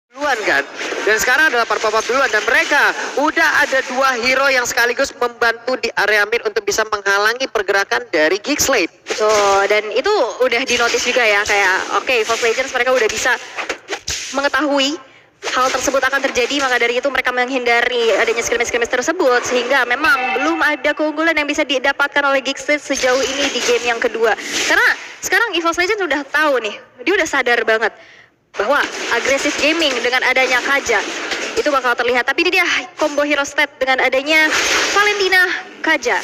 duluan kan, dan sekarang adalah Purple duluan, dan mereka udah ada dua hero yang sekaligus membantu di area mid untuk bisa menghalangi pergerakan dari Geekslate. Betul, dan itu udah dinotis juga ya, kayak oke, Force Legends mereka udah bisa mengetahui hal tersebut akan terjadi, maka dari itu mereka menghindari adanya skirmish tersebut, sehingga memang belum ada keunggulan yang bisa didapatkan oleh Geekslate sejauh ini di game yang kedua. Karena sekarang EVOS Legends udah tahu nih, dia udah sadar banget bahwa agresif gaming dengan adanya Kaja itu bakal terlihat. Tapi ini dia combo hero stat dengan adanya Valentina Kaja.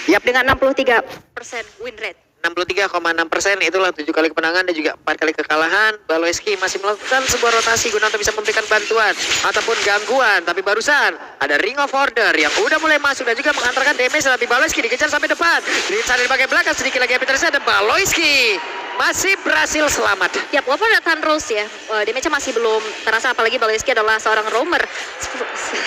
Yap. Dengan 63% win rate. 63,6%, itulah 7 kali kemenangan dan juga 4 kali kekalahan. Baloyski masih melakukan sebuah rotasi guna untuk bisa memberikan bantuan ataupun gangguan. Tapi barusan ada Ring of Order yang udah mulai masuk dan juga menghantarkan damage. Tapi Baloyski dikejar sampai depan. Dirinsar dari bagian belakang, sedikit lagi Petersa, dan Baloyski masih berhasil selamat. Ya, walaupun ada Thunderous ya, damage-nya masih belum terasa, apalagi Baloyski adalah seorang roamer.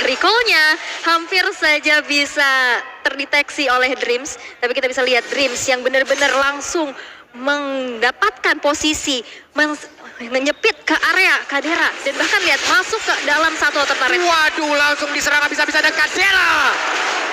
Recall-nya hampir saja bisa terdeteksi oleh Dreams, tapi kita bisa lihat Dreams yang benar-benar langsung mendapatkan posisi menyepit ke area Kadera, dan bahkan lihat masuk ke dalam satu turret. Waduh, langsung diserang habis-habisan, dan Kadera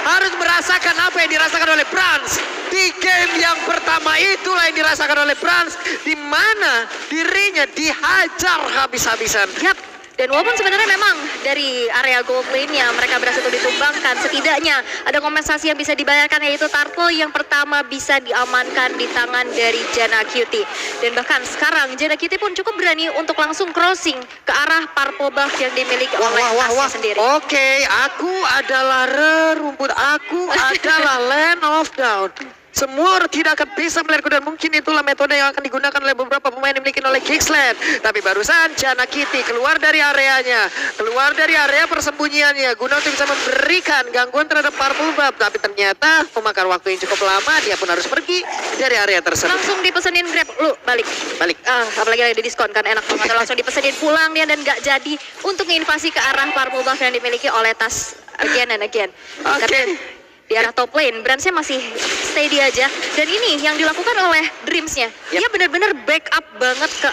harus merasakan apa yang dirasakan oleh Brans di game yang pertama. Itulah yang dirasakan oleh Brans, di mana dirinya dihajar habis-habisan. Yap. Dan walaupun sebenarnya memang dari area gold lane-nya mereka berhasil ditumbangkan, setidaknya ada kompensasi yang bisa dibayarkan, yaitu Turtle yang pertama bisa diamankan di tangan dari Janna Cutie. Dan bahkan sekarang Janna Cutie pun cukup berani untuk langsung crossing ke arah purple buff yang dimiliki oleh Asya sendiri. Oke, aku adalah rumput, aku adalah Land of Down. Semua orang tidak akan bisa melihatku, dan mungkin itulah metode yang akan digunakan oleh beberapa pemain yang dimiliki oleh Geekslate. Tapi barusan Janna Cutie keluar dari areanya, keluar dari area persembunyiannya guna untuk bisa memberikan gangguan terhadap Purple Buff. Tapi ternyata memakan waktu yang cukup lama, dia pun harus pergi dari area tersebut. Langsung dipesenin Grab, lu balik. Apalagi ada diskon kan, enak banget. Langsung dipesenin pulang dia, dan gak jadi untuk nginvasi ke arah Purple Buff yang dimiliki oleh Tas again and again. Oke. Di arah top lane, Bransnya masih steady aja. Dan ini yang dilakukan oleh Dreams-nya. Dia benar-benar backup banget ke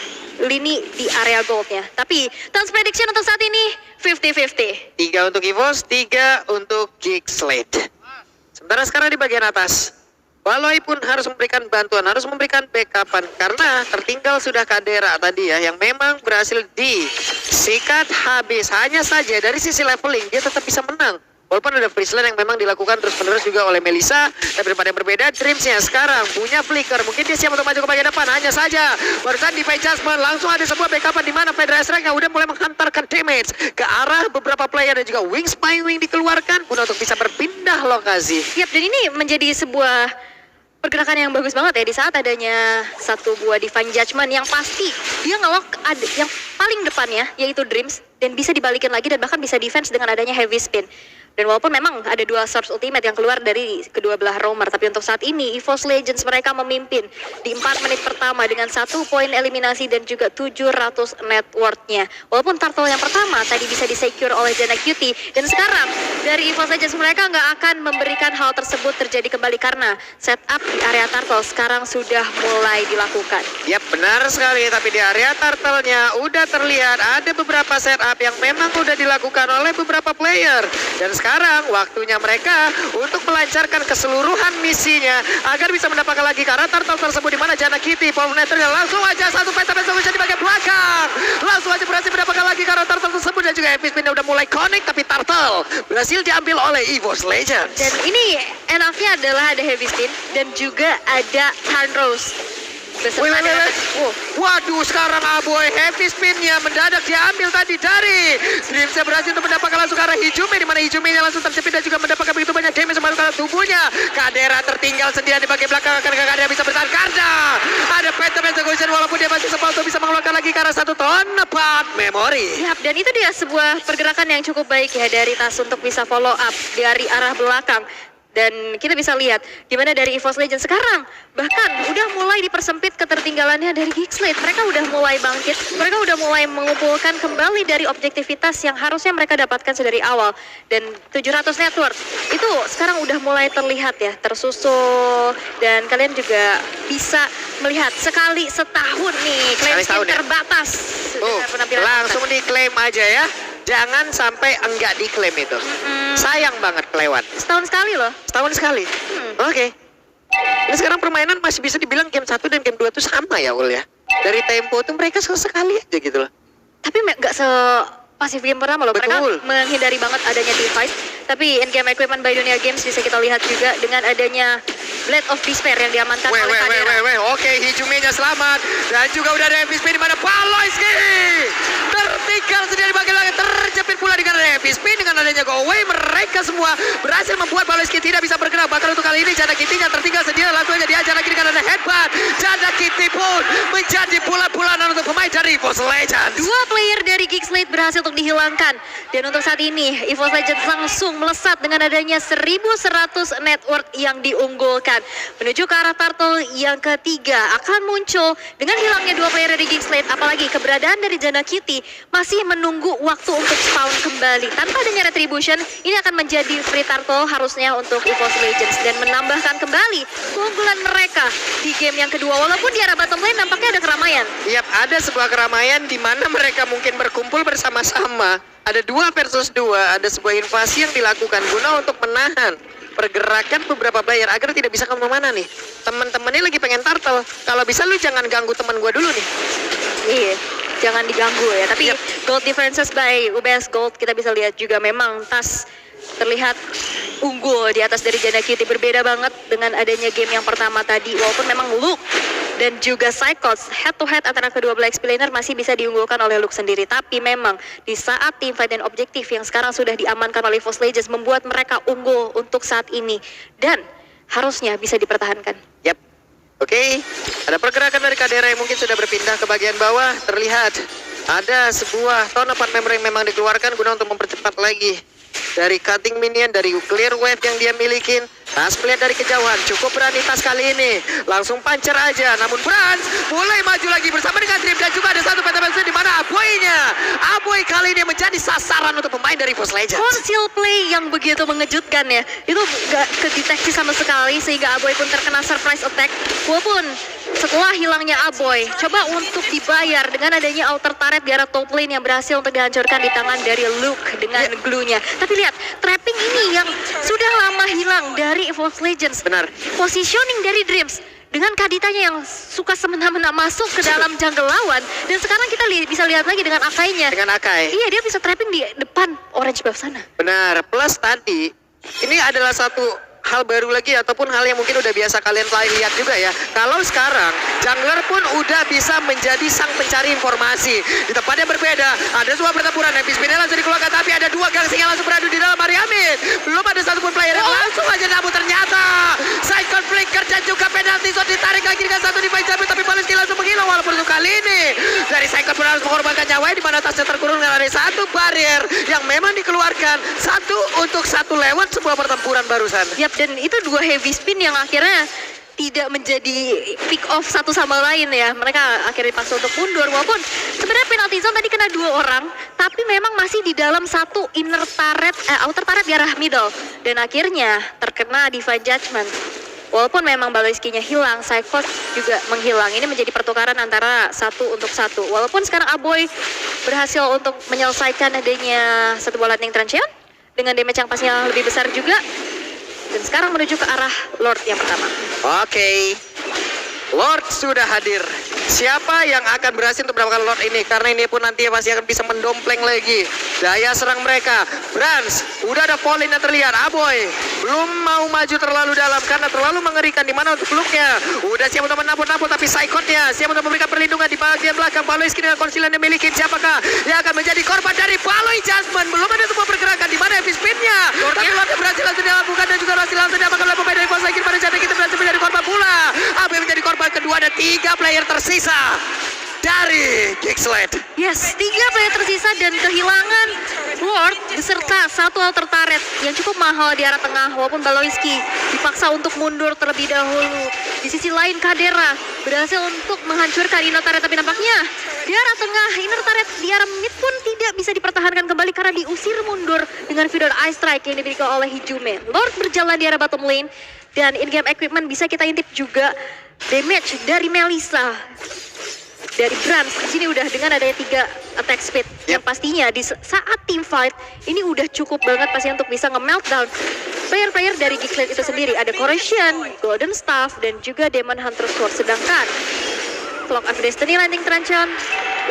lini di area gold-nya. Tapi, Tans prediction untuk saat ini 50-50. 3 untuk EVOS, 3 untuk Geekslate. Sementara sekarang di bagian atas, Baloy pun harus memberikan bantuan, harus memberikan backupan, karena tertinggal sudah Kadera tadi ya, yang memang berhasil disikat habis. Hanya saja dari sisi leveling dia tetap bisa menang. Walaupun ada freeze lane yang memang dilakukan terus-menerus juga oleh Melissa, tapi daripada yang berbeda, Dreams-nya sekarang punya flicker. Mungkin dia siap untuk maju ke bagian depan. Hanya saja barusan di Jasmine langsung ada sebuah backupan di mana Fedra Strike yang udah mulai menghantarkan damage ke arah beberapa player, dan juga Wings by Wing dikeluarkan guna untuk bisa berpindah lokasi. Yap, dan ini menjadi sebuah pergerakan yang bagus banget ya, di saat adanya satu buah Divine Judgment yang pasti dia ngelock ada yang paling depannya, yaitu Dreams, dan bisa dibalikin lagi dan bahkan bisa defense dengan adanya heavy spin. Dan walaupun memang ada dua Source Ultimate yang keluar dari kedua belah roamer, tapi untuk saat ini EVOS Legends mereka memimpin di 4 menit pertama dengan 1 poin eliminasi dan juga 700 net worth-nya. Walaupun Turtle yang pertama tadi bisa disecure oleh Janna Cutie, dan sekarang dari EVOS Legends mereka nggak akan memberikan hal tersebut terjadi kembali, karena setup di area Turtle sekarang sudah mulai dilakukan. Yap, benar sekali. Tapi di area Turtle-nya udah terlihat ada beberapa setup yang memang udah dilakukan oleh beberapa player. Dan sekarang waktunya mereka untuk melancarkan keseluruhan misinya agar bisa mendapatkan lagi karena Turtle tersebut, di mana Janna Cutie Power Nethernya langsung aja satu peta solution di bagian belakang. Langsung aja berhasil mendapatkan lagi karena Turtle tersebut, dan juga heavy spin udah mulai connect, tapi Turtle berhasil diambil oleh EVOS Legends. Dan ini enaknya adalah ada heavy spin dan juga ada Thunderous. Waduh, sekarang Aboy heavy spinnya mendadak diambil tadi dari Dreams, berhasil untuk mendapatkan langsung ke arah Hijumi, di mana Hijuminya langsung terjepit dan juga mendapatkan begitu banyak damage masuk ke dalam tubuhnya. Kadera tertinggal sendirian di bagian belakang, karena Kadera bisa bertahan, karena ada Phantom Execution, walaupun dia masih sempat untuk bisa mengeluarkan lagi ke arah satu ton part memory. Yap, dan itu dia sebuah pergerakan yang cukup baik ya dari Tas untuk bisa follow up dari arah belakang. Dan kita bisa lihat gimana dari EVOS Legends sekarang bahkan udah mulai dipersempit ketertiban ketinggalannya dari Geekslate. Mereka udah mulai bangkit, mereka udah mulai mengumpulkan kembali dari objektivitas yang harusnya mereka dapatkan sedari awal. Dan 700 network itu sekarang udah mulai terlihat ya, tersusul. Dan kalian juga bisa melihat sekali setahun nih klaim skin terbatas. dengan penampilan Langsung diklaim aja ya. Jangan sampai enggak diklaim itu. Sayang banget kelewat. Setahun sekali loh. Setahun sekali. Oke. Ini sekarang permainan masih bisa dibilang game 1 dan game 2 tuh sama ya Ul ya. Dari tempo tuh mereka sekali aja gitu loh. Tapi nggak pasif game pertama loh. Mereka Betul. menghindari banget adanya device. Tapi in-game equipment by Dunia Games bisa kita lihat juga dengan adanya Blade of Despair yang diamankan oleh Kadera. Oke, Hijuminya selamat. Dan juga udah ada MVP di mana Paloyski tertinggal sendiri bagian belakang, terjepit pula dengan MVP dengan adanya go away. Mereka semua berhasil membuat Paloyski tidak bisa bergerak. Bahkan untuk kali ini Jana Kitty-nya tertinggal sendiri, langsung aja diajar lagi dengan ada headbutt. Jana Kitty pun menjadi bulan-bulanan untuk pemain dari EVOS Legends. Dua player dari Geekslate berhasil untuk dihilangkan. Dan untuk saat ini EVOS Legends langsung melesat dengan adanya 1100 network yang diunggulkan. Menuju ke arah turtle yang ketiga akan muncul dengan hilangnya dua player dari Geekslate. Apalagi keberadaan dari Jana Kitty masih menunggu waktu untuk spawn kembali. Tanpa adanya retribution, ini akan menjadi free turtle harusnya untuk EVOS Legends. Dan menambahkan kembali keunggulan mereka di game yang kedua. Walaupun di arah bottom lane nampaknya ada keramaian. Yap, ada sebuah keramaian di mana mereka mungkin berkumpul bersama-sama. Ada 2 versus 2, ada sebuah invasi yang dilakukan guna untuk menahan pergerakan beberapa player agar tidak bisa kemana-mana nih. Teman-temannya lagi pengen turtle. Kalau bisa lu jangan ganggu teman gua dulu nih. Iya, jangan diganggu ya. Tapi gold differences by UBS Gold kita bisa lihat juga memang Tas terlihat unggul di atas dari Jana Kitty. Berbeda banget dengan adanya game yang pertama tadi. Walaupun memang Luke dan juga Psychos head to head antara kedua Black Explainer masih bisa diunggulkan oleh Luke sendiri. Tapi memang di saat teamfight dan objektif yang sekarang sudah diamankan oleh EVOS Legends membuat mereka unggul untuk saat ini. Dan harusnya bisa dipertahankan. Yap. Oke, ada pergerakan dari Kadera yang mungkin sudah berpindah ke bagian bawah. Terlihat ada sebuah tone part memory yang memang dikeluarkan guna untuk mempercepat lagi dari cutting minion, dari clear wave yang dia milikin. Tas melihat dari kejauhan, cukup berani Tas kali ini. Langsung pancer aja, namun Franz mulai maju lagi bersama dengan Dream. Dan juga ada satu peta-peta di mana Aboy kali ini menjadi sasaran untuk pemain dari EVOS Legends. Conceal play yang begitu mengejutkan ya. Itu gak kedeteksi sama sekali sehingga Aboy pun terkena surprise attack. Walaupun setelah hilangnya Aboy, coba untuk dibayar dengan adanya outer turret di arah top lane yang berhasil untuk dihancurkan di tangan dari Luke dengan glue-nya. Tapi lihat, trapping ini yang sudah lama hilang dari EVOS Legends. Benar. Positioning dari Dreams dengan Kaditanya yang suka semena-mena masuk ke dalam jungle lawan. Dan sekarang kita bisa lihat lagi dengan Akainya. Dengan Akai. Iya, dia bisa trapping di depan orange buff sana. Benar, plus tadi ini adalah satu hal baru lagi ataupun hal yang mungkin udah biasa kalian lihat juga ya. Kalau sekarang jungler pun udah bisa menjadi sang pencari informasi. Di tempat yang berbeda ada sebuah pertempuran. Nepis Pinel langsung dikeluarkan, tapi ada 2 gangsing yang langsung beradu di dalam area mid. Belum ada satupun player yang langsung aja, namun ternyata side conflict dan juga penalti shot ditarik lagi dengan satu device tapi Paloyski langsung menghilang. Walaupun untuk kali ini dari side conflict harus mengorbankan nyawanya di mana tasnya terkurung dengan ada satu barrier yang memang dikeluarkan. 1 untuk 1 lewat sebuah pertempuran barusan. Yap, dan itu 2 heavy spin yang akhirnya tidak menjadi pick off satu sama lain ya. Mereka akhirnya dipaksa untuk mundur. Walaupun sebenarnya penalty zone tadi kena 2 orang, tapi memang masih di dalam satu inner turret, outer turret di arah middle. Dan akhirnya terkena Divine Judgment. Walaupun memang Paloyski-nya hilang, Psychos juga menghilang. Ini menjadi pertukaran antara 1 untuk 1. Walaupun sekarang Aboy berhasil untuk menyelesaikan adanya satu bola lightning transient dengan damage yang pastinya lebih besar juga. Dan sekarang menuju ke arah Lord yang pertama. Oke. Lord sudah hadir. Siapa yang akan berhasil untuk mendapatkan Lord ini? Karena ini pun nanti pasti akan bisa mendompleng lagi daya serang mereka. Brans, udah ada Pauline yang terlihat. Aboy belum mau maju terlalu dalam karena terlalu mengerikan di mana untuk Luke-nya. Udah siap untuk menampung-nampung, tapi Psychot-nya siap untuk memberikan perlindungan di bagian belakang. Paloyski dengan konsilan yang miliki. Siapakah yang akan menjadi korban dari Paloy Jasmine? Belum ada sebuah pergerakan di mana Epic Spin-nya. Tapi Lord berhasil langsung dilakukan dan juga berhasil langsung diamankan oleh pemain dari EVOS Legends. Pada saat kita berhasil menjadi korban pula. Aboy menjadi korban kedua, ada 3 player tersisa dari Geekslate. Yes, 3 player tersisa dan kehilangan Lord beserta satu alter turret yang cukup mahal di arah tengah, walaupun Baloiski dipaksa untuk mundur terlebih dahulu. Di sisi lain Kadera berhasil untuk menghancurkan inner turret, tapi nampaknya di arah tengah inner turret di arah mid pun tidak bisa dipertahankan kembali karena diusir mundur dengan Vidor Ice Strike yang dimiliki oleh Hijume. Lord berjalan di arah bottom lane, dan in-game equipment bisa kita intip juga damage dari Melissa. Dari Brans di sini udah dengan adanya 3 attack speed yang pastinya di saat team fight ini udah cukup banget pastinya untuk bisa nge-meltdown player-player dari Geekslate itu sendiri. Ada Corrosion, Golden Staff, dan juga Demon Hunter Sword. Sedangkan Flock of Destiny Landing Truncheon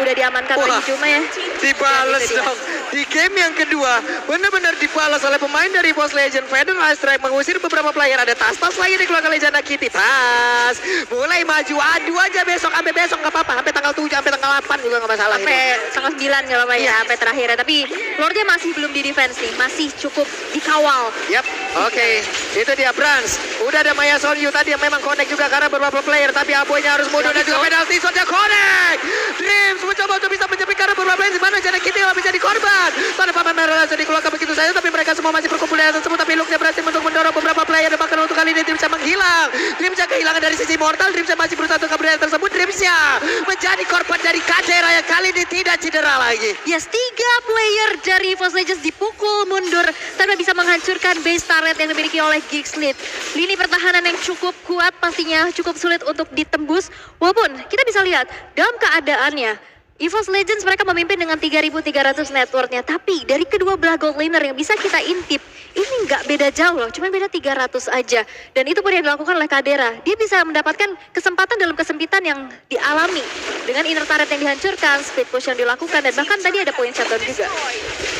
udah diamankan oleh Hijume ya. Dibales dong. Di game yang kedua, benar-benar dibalas oleh pemain dari Boss Legend. Vidor Ice Strike mengusir beberapa player. Ada Tas-Tas lagi dikeluarkan oleh Jana Kitty. Tas mulai maju, adu aja besok, sampai besok nggak apa-apa. Sampai tanggal 7, sampai tanggal 8 juga nggak masalah. Sampai tanggal 9 nggak apa-apa ya, sampai terakhirnya. Tapi Lordnya masih belum di defense nih, masih cukup dikawal. Yap, oke. Itu dia Brans. Udah ada Maya Sonyu tadi yang memang connect juga karena beberapa player. Tapi Aboynya harus mundur dan juga penalti shotnya connect. Dreams mencoba untuk bisa menjepit karena beberapa player di mana Jana Kitty nggak bisa dikorban. Tanda papan merah langsung dikeluarkan begitu saja, tapi mereka semua masih berkumpul di tersebut. Tapi Luke berhasil untuk mendorong beberapa player dan bahkan untuk kali ini Dreamsnya menghilang. Dreamsnya kehilangan dari sisi mortal. Dreamsnya masih berusaha untuk keberanian tersebut. Dreamsnya menjadi korban dari Kadera yang kali ini tidak cedera lagi. Yes, 3 player dari Force Legends dipukul mundur tanpa bisa menghancurkan base turret yang dimiliki oleh Geekslate. Lini pertahanan yang cukup kuat pastinya cukup sulit untuk ditembus. Walaupun kita bisa lihat dalam keadaannya EVOS Legends mereka memimpin dengan 3.300 net worth-nya. Tapi dari kedua belah gold laner yang bisa kita intip, ini nggak beda jauh loh, cuma beda 300 aja. Dan itu pun yang dilakukan oleh Kadera. Dia bisa mendapatkan kesempatan dalam kesempitan yang dialami. Dengan inner turret yang dihancurkan, speed push yang dilakukan, dan bahkan tadi ada point shutdown juga.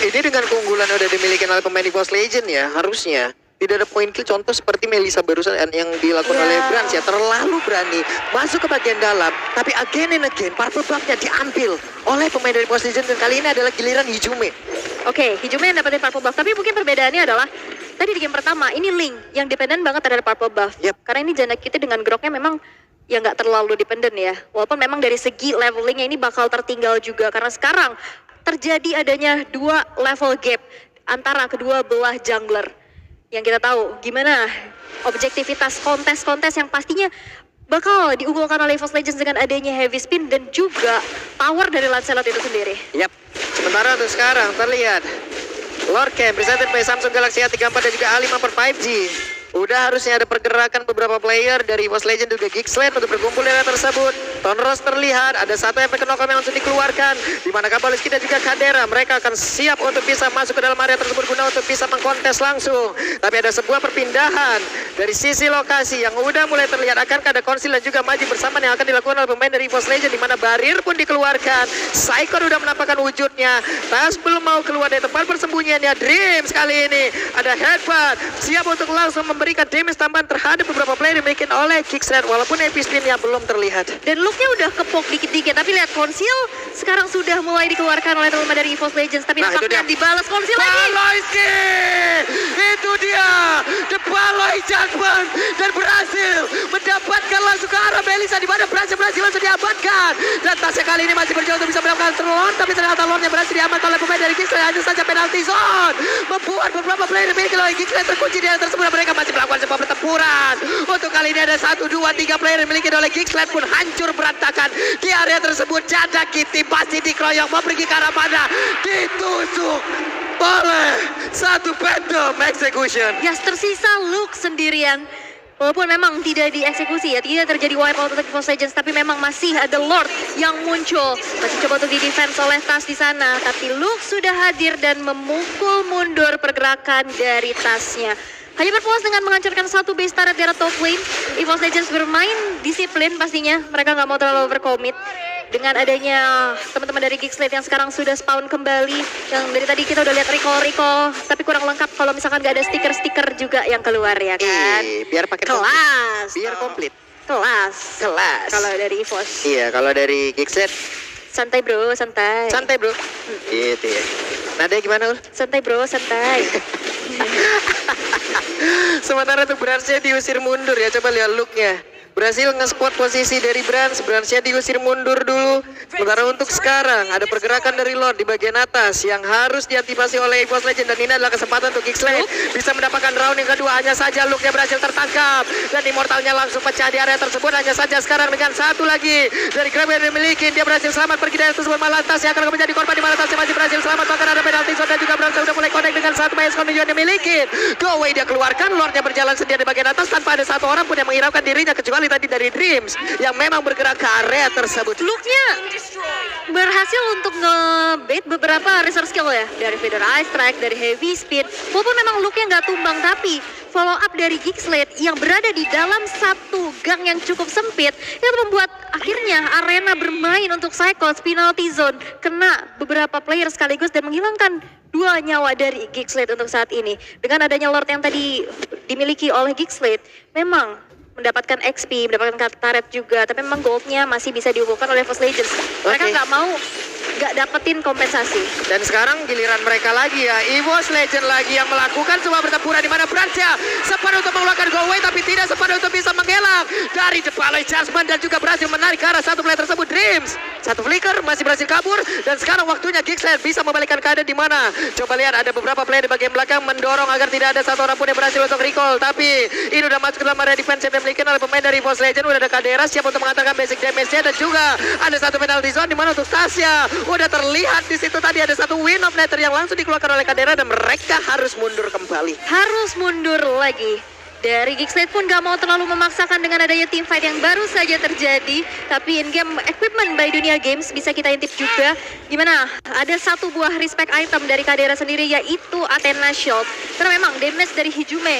Ini dengan keunggulan yang udah dimiliki oleh pemain EVOS Legends ya, harusnya tidak ada point kill contoh seperti Melissa barusan yang dilakukan oleh Brans ya. Terlalu berani masuk ke bagian dalam, tapi again and again purple buff-nya diambil oleh pemain dari Boss Legend, dan kali ini adalah giliran Hijume. Oke, Hijume yang dapetin purple buff, tapi mungkin perbedaannya adalah tadi di game pertama ini Link yang dependen banget terhadap purple buff. Karena ini Jana Kitty dengan groknya memang ya nggak terlalu dependen ya. Walaupun memang dari segi levelingnya ini bakal tertinggal juga karena sekarang terjadi adanya 2 level gap antara kedua belah jungler. Yang kita tahu gimana objektivitas kontes-kontes yang pastinya bakal diunggulkan oleh EVOS Legends dengan adanya heavy spin dan juga power dari Lancelot itu sendiri. Yap, sementara untuk sekarang terlihat Lord Camp presented by Samsung Galaxy A34 dan juga A5 per 5G. Udah harusnya ada pergerakan beberapa player dari EVOS Legends juga Geekslate untuk berkumpul di area tersebut. Tonros terlihat, ada satu efek knockdown yang langsung dikeluarkan. Di mana Baloiski dan juga Kadera, mereka akan siap untuk bisa masuk ke dalam area tersebut guna untuk bisa mengkontes langsung. Tapi ada sebuah perpindahan dari sisi lokasi yang udah mulai terlihat. Akankah ada konsil dan juga maju bersama yang akan dilakukan oleh pemain dari EVOS Legends, di mana barir pun dikeluarkan. Saikon udah menampakkan wujudnya. Tas belum mau keluar dari tempat persembunyiannya. Dreams kali ini ada headbutt, siap untuk langsung memberikan damage tambahan terhadap beberapa player dimiliki oleh Geekslate, walaupun AP spin-nya belum terlihat. Dan look-nya udah kepok dikit-dikit, tapi lihat konsil sekarang sudah mulai dikeluarkan oleh teman-teman dari EVOS Legends, tapi nampaknya dibalas konsil lagi. Baloiski! Itu dia, The Baloi Judgment, dan berhasil mendapatkan langsung ke arah Melissa, di mana berhasil langsung diamankan. Dan tasnya kali ini masih berjuang untuk bisa melakukan terlon, tapi ternyata Lordnya berhasil diamankan oleh pemain dari Geekslate. Hanya saja penalti zone membuat beberapa player dimiliki oleh Geekslate terkunci di area tersebut. Mereka masih melakukan sebuah pertempuran. Untuk kali ini ada 1, 2, 3 player yang dimiliki oleh Geekslate pun hancur berantakan di area tersebut. Jana Kitty pasti dikeroyok, mau pergi ke arah mana? Ditusuk oleh satu Phantom Execution. Yes, tersisa Luke sendirian. Walaupun memang tidak dieksekusi ya, tidak terjadi wipeout untuk EVOS Legends, tapi memang masih ada Lord yang muncul. Masih coba untuk di-defense oleh Tas di sana, tapi Luke sudah hadir dan memukul mundur pergerakan dari Tasnya. Hanya berpuas dengan menghancurkan satu base turret di arah top lane. EVOS Legends bermain disiplin pastinya, mereka nggak mau terlalu berkomit. Dengan adanya teman-teman dari Geekslate yang sekarang sudah spawn kembali, yang dari tadi kita udah lihat recall, tapi kurang lengkap kalau misalkan nggak ada stiker-stiker juga yang keluar ya kan. Biar pakai kelas, biar komplit. kelas. Kalau dari EVOS. Iya, kalau dari Geekslate Santai bro, santai. santai bro. Gitu ya. Nadanya gimana Ul? Santai bro, santai. Sementara tuh berhasil diusir mundur ya, coba lihat looknya. berhasil nge-spot posisi dari Bransnya diusir mundur dulu. Sementara untuk sekarang ada pergerakan dari Lord di bagian atas yang harus diantisipasi oleh EVOS Legend, dan ini adalah kesempatan untuk Geekslate bisa mendapatkan round yang kedua. Hanya saja Luke-nya berhasil tertangkap dan Immortalnya langsung pecah di area tersebut. Hanya saja sekarang dengan satu lagi dari Grab yang dimiliki, dia berhasil selamat pergi dari tersebut. Malah Tasya akan menjadi korban, di mana Tasya masih berhasil selamat, bahkan ada penalti zone dan juga Brans sudah mulai connect dengan satu Mayas yang dimiliki. Go away dia keluarkan, Lordnya berjalan sendiri di bagian atas tanpa ada satu orang pun yang menghiraukan dirinya, kecuali tadi dari Dreams yang memang bergerak ke area tersebut. Luke-nya berhasil untuk nge-bait beberapa resource skill ya, dari Feather Ice Strike, dari Heavy Speed. Walaupun memang Luke-nya nggak tumbang, tapi follow up dari Geekslate yang berada di dalam satu gang yang cukup sempit itu membuat akhirnya arena bermain untuk Cyclops penalty zone kena beberapa player sekaligus dan menghilangkan 2 nyawa dari Geekslate untuk saat ini. Dengan adanya Lord yang tadi dimiliki oleh Geekslate, memang mendapatkan XP, mendapatkan turret juga, tapi memang goldnya masih bisa diunggulkan oleh EVOS Legends. Mereka nggak mau nggak dapetin kompensasi. Dan sekarang giliran mereka lagi ya, EVOS Legend lagi yang melakukan sebuah pertempuran di mana Bransnya sempat untuk mengeluarkan go away tapi tidak sempat untuk bisa mengelak dari The Baloi Judgment dan juga berhasil menarik ke arah satu player tersebut. Dreams satu flicker masih berhasil kabur, dan sekarang waktunya Geekslate bisa membalikkan keadaan di mana. Coba lihat, ada beberapa player di bagian belakang mendorong agar tidak ada satu orang pun yang berhasil untuk recall, tapi ini udah masuk ke dalam area defense yang dimiliki oleh pemain dari EVOS Legend. Udah ada Kadera siap untuk mengatakan basic damage-nya, dan juga ada satu penalty zone di mana untuk Tasya udah terlihat di situ tadi ada satu win of Nether yang langsung dikeluarkan oleh Kadera, dan mereka harus mundur kembali. Harus mundur lagi. Dari Geekslate pun gak mau terlalu memaksakan dengan adanya team fight yang baru saja terjadi. Tapi in-game equipment by Dunia Games bisa kita intip juga. Gimana? Ada satu buah respect item dari Kadera sendiri, yaitu Athena Shield. Karena memang damage dari Hijume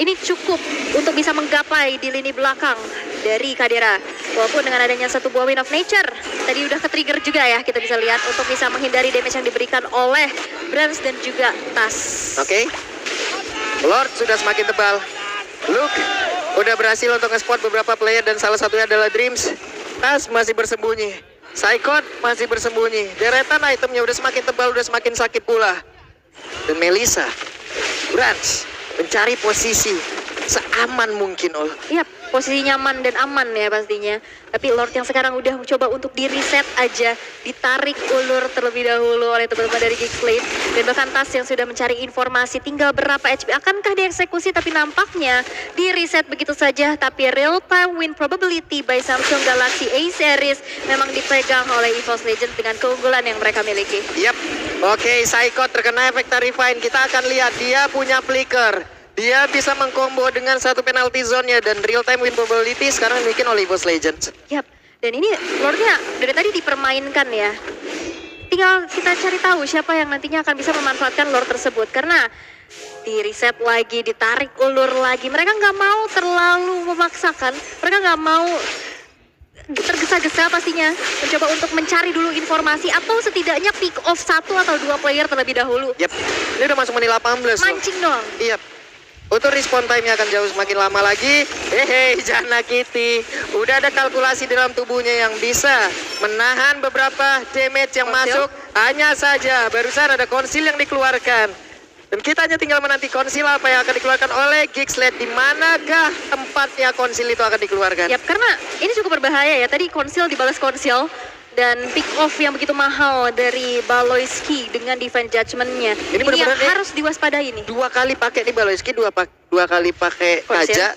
ini cukup untuk bisa menggapai di lini belakang dari Kadera. Walaupun dengan adanya satu buah Win of Nature, tadi udah ke-trigger juga ya, kita bisa lihat, untuk bisa menghindari damage yang diberikan oleh Brans dan juga Tas. Oke. Lord sudah semakin tebal. Luke udah berhasil untuk nge-spot beberapa player dan salah satunya adalah Dreams. Tas masih bersembunyi. Psychot masih bersembunyi. Deretan itemnya udah semakin tebal, udah semakin sakit pula. Dan Melissa, Brans mencari posisi seaman mungkin. Iya, posisi nyaman dan aman ya pastinya. Tapi Lord yang sekarang udah mencoba untuk di-reset aja, ditarik ulur terlebih dahulu oleh teman-teman dari Geekslate. Dan bahkan Tas yang sudah mencari informasi tinggal berapa HP, akankah dieksekusi, tapi nampaknya di-reset begitu saja. Tapi real time win probability by Samsung Galaxy A series memang dipegang oleh EVOS Legends dengan keunggulan yang mereka miliki. Yap, oke, Psycho terkena efek Tarifine. Kita akan lihat dia punya flicker. Dia bisa mengkombo dengan satu penalty zone-nya, dan real time win probability sekarang dimiliki oleh EVOS Legends. Yap, dan ini Lordnya dari tadi dipermainkan ya. Tinggal kita cari tahu siapa yang nantinya akan bisa memanfaatkan Lord tersebut. Karena di reset lagi, ditarik ulur lagi. Mereka nggak mau terlalu memaksakan. Mereka nggak mau tergesa-gesa pastinya. Mencoba untuk mencari dulu informasi atau setidaknya pick off 1 atau 2 player terlebih dahulu. Yap, ini udah masuk menit 18. Mancing doang. Yap. Untuk respawn time-nya akan jauh semakin lama lagi. Hehe, Jana Kitty. Udah ada kalkulasi dalam tubuhnya yang bisa menahan beberapa damage yang masuk. Hanya saja barusan ada konsil yang dikeluarkan. Dan kita hanya tinggal menanti konsil apa yang akan dikeluarkan oleh Geekslate. Di manakah tempatnya konsil itu akan dikeluarkan? Yap, karena ini cukup berbahaya ya. Tadi konsil dibalas konsil. Dan pick off yang begitu mahal dari Baloyski dengan Divine Judgment-nya. Ini yang harus diwaspadai nih. 2 kali pakai di Baloyski, 2 kali pakai aja.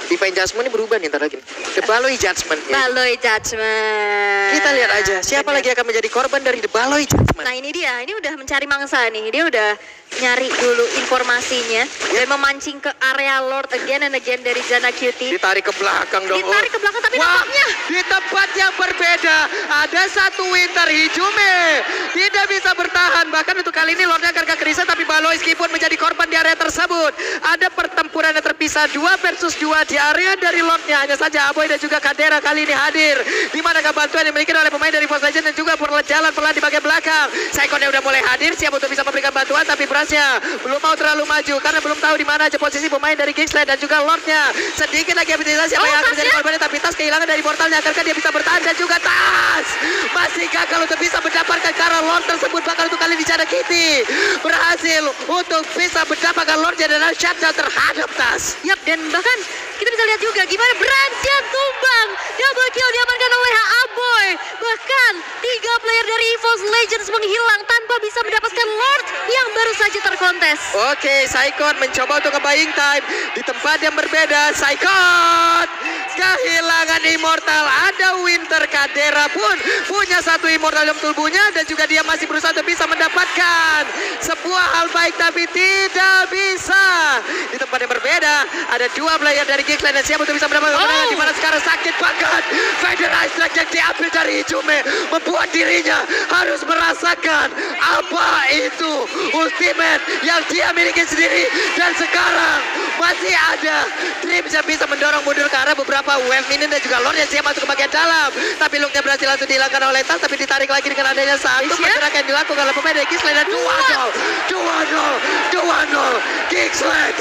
Divine Judgment ini berubah nih ntar lagi. The Baloi Judgment. Baloi Judgment. Kita lihat aja siapa lagi akan menjadi korban dari The Baloi Judgment. Nah ini dia, ini udah mencari mangsa nih. Dia udah nyari dulu informasinya dan memancing ke area Lord again and again dari Jana Cutie. Ditarik ke belakang dong. Ditarik ke belakang, tapi nampaknya di tempat yang berbeda ada satu Winter Hijume. Tidak bisa bertahan. Bahkan untuk kali ini Lordnya akan ke Krisa, tapi Baloyski pun menjadi korban di area tersebut. Ada pertempuran yang terpisah 2 versus 2 di area dari Lordnya. Hanya saja Aboy dan juga Kadera kali ini hadir. Di manakah bantuan yang dimiliki oleh pemain dari Force Legend dan juga berjalan pelan di bagian belakang. Saikon yang udah mulai hadir, siap untuk bisa memberikan bantuan, tapi Brasnya belum mau terlalu maju karena belum tahu di mana aja posisi pemain dari Kingsland dan juga Lordnya. Sedikit lagi aktivitas yang akan menjadi korbannya, tapi Tas kehilangan dari portalnya. Akankah dia bisa bertahan dan juga Tas masih gagal untuk bisa mendapatkan karena Lord tersebut bakal untuk kali dicada Kitty berhasil untuk bisa mendapatkan Lordnya dan shutdown terhadap Tas. Yap, dan bahkan kita bisa lihat juga gimana Bransian tumbang. Double kill diamankan oleh Aboy. Bahkan 3 player dari EVOS Legends menghilang tanpa bisa mendapatkan Lord yang baru saja terkontes. Oke, Saikon mencoba untuk nge-buying time di tempat yang berbeda. Saikon kehilangan immortal. Ada Winter Kadera pun punya satu immortal dalam tubuhnya dan juga dia masih berusaha untuk bisa mendapatkan sebuah hal baik tapi tidak bisa. Di tempat yang berbeda ada 2 player dari Kingsland dan siap untuk bisa mendapatkan kemenangan. Di mana sekarang sakit banget. Federal Strike yang diambil dari Ijume membuat dirinya harus merasakan apa itu ultimate yang dia miliki sendiri, dan sekarang masih ada Dreams yang bisa mendorong mundur ke arah beberapa wave minion dan juga Lord yang siap masuk ke bagian dalam, tapi looknya berhasil langsung dihilangkan oleh Tas, tapi ditarik lagi dengan adanya satu pergerakan yang dilakukan oleh pemain dari Kingsland dan 2-0 Kingsland.